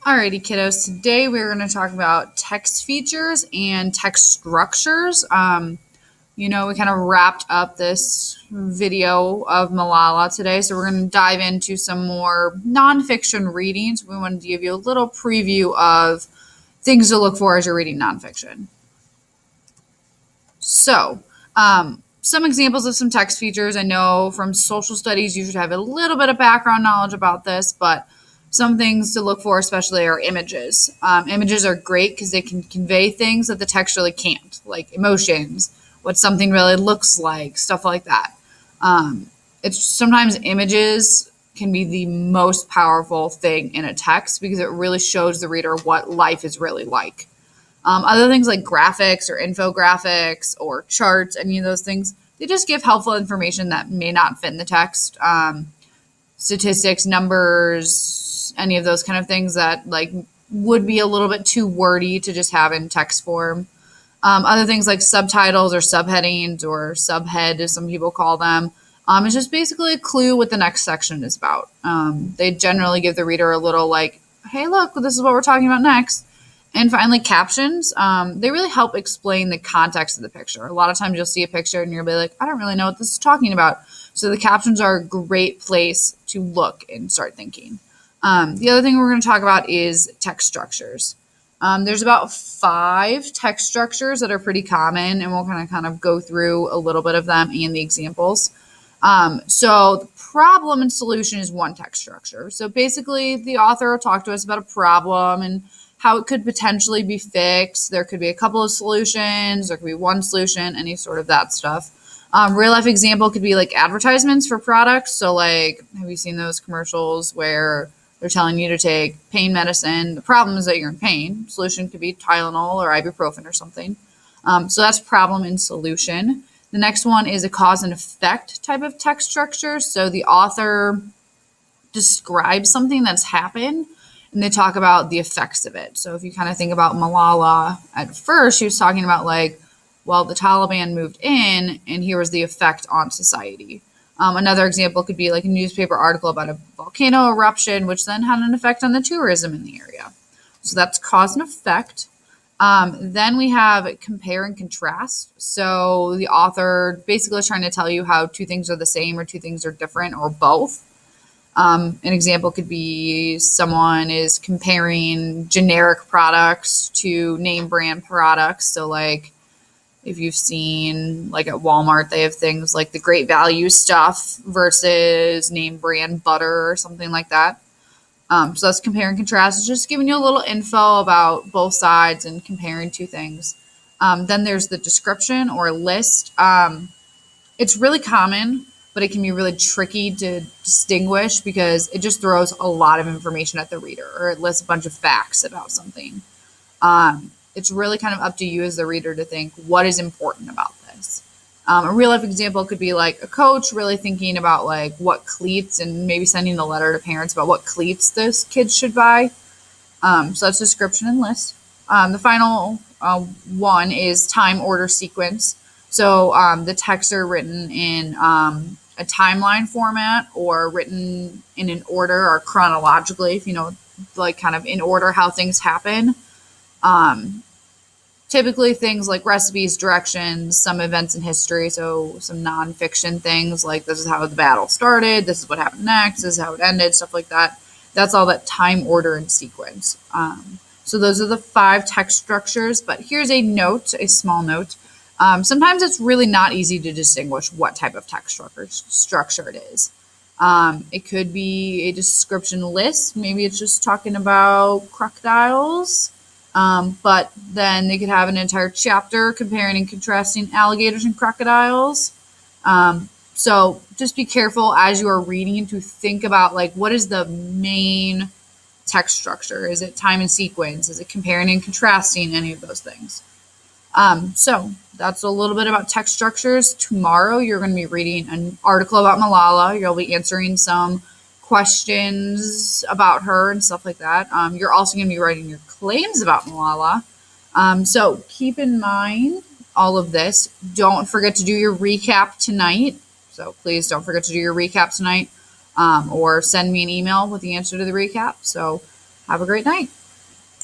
Alrighty, kiddos. Today we're going to talk about text features and text structures. We kind of wrapped up this video of Malala today, so we're going to dive into some more nonfiction readings. We wanted to give you a little preview of things to look for as you're reading nonfiction. So, some examples of some text features. I know from social studies you should have a little bit of background knowledge about this, but some things to look for especially are images. Images are great because they can convey things that the text really can't, like emotions, what something really looks like, stuff like that. It's sometimes images can be the most powerful thing in a text because it really shows the reader what life is really like. Other things like graphics or infographics or charts, any of those things, they just give helpful information that may not fit in the text. Statistics, numbers, any of those kind of things that would be a little bit too wordy to just have in text form. Other things like subtitles or subheadings or subhead, as some people call them. It's just basically a clue what the next section is about. They generally give the reader a little hey, look, this is what we're talking about next. And finally, captions. They really help explain the context of the picture. A lot of times you'll see a picture and you'll be like, I don't really know what this is talking about. So the captions are a great place to look and start thinking. The other thing we're going to talk about is text structures. There's about 5 text structures that are pretty common, and we'll kind of go through a little bit of them and the examples. So the problem and solution is one text structure. So basically, the author will talk to us about a problem and how it could potentially be fixed. There could be a couple of solutions, there could be one solution, any sort of that stuff. Real life example could be like advertisements for products. So have you seen those commercials where they're telling you to take pain medicine? The problem is that you're in pain. Solution could be Tylenol or ibuprofen or something. So that's problem and solution. The next one is a cause and effect type of text structure. So the author describes something that's happened and they talk about the effects of it. So if you kind of think about Malala, at first she was talking about the Taliban moved in and here was the effect on society. Another example could be like a newspaper article about a volcano eruption, which then had an effect on the tourism in the area. So that's cause and effect. Then we have compare and contrast. So the author basically is trying to tell you how two things are the same or two things are different or both. An example could be someone is comparing generic products to name brand products. So if you've seen at Walmart, they have things like the Great Value stuff versus name brand butter or something like that. So that's compare and contrast. It's just giving you a little info about both sides and comparing two things. Then there's the description or list. It's really common, but it can be really tricky to distinguish because it just throws a lot of information at the reader or it lists a bunch of facts about something. It's really kind of up to you as the reader to think what is important about this. A real life example could be like a coach really thinking about what cleats and maybe sending a letter to parents about what cleats those kids should buy. So that's description and list. The final one is time, order, sequence. So the texts are written in a timeline format or written in an order or chronologically, if you know, kind of in order how things happen. Typically things like recipes, directions, some events in history. So some nonfiction things like this is how the battle started, this is what happened next, this is how it ended, stuff like that. That's all that time, order, and sequence. So those are the 5 text structures. But here's a note, a small note. Sometimes it's really not easy to distinguish what type of text structure it is. It could be a description list. Maybe it's just talking about crocodiles. But then they could have an entire chapter comparing and contrasting alligators and crocodiles. So just be careful as you are reading to think about what is the main text structure? Is it time and sequence? Is it comparing and contrasting? Any of those things. So that's a little bit about text structures. Tomorrow you're going to be reading an article about Malala. You'll be answering some questions about her and stuff like that. You're also going to be writing your claims about Malala. So keep in mind all of this. Don't forget to do your recap tonight. So please don't forget to do your recap tonight, or send me an email with the answer to the recap. So Have a great night.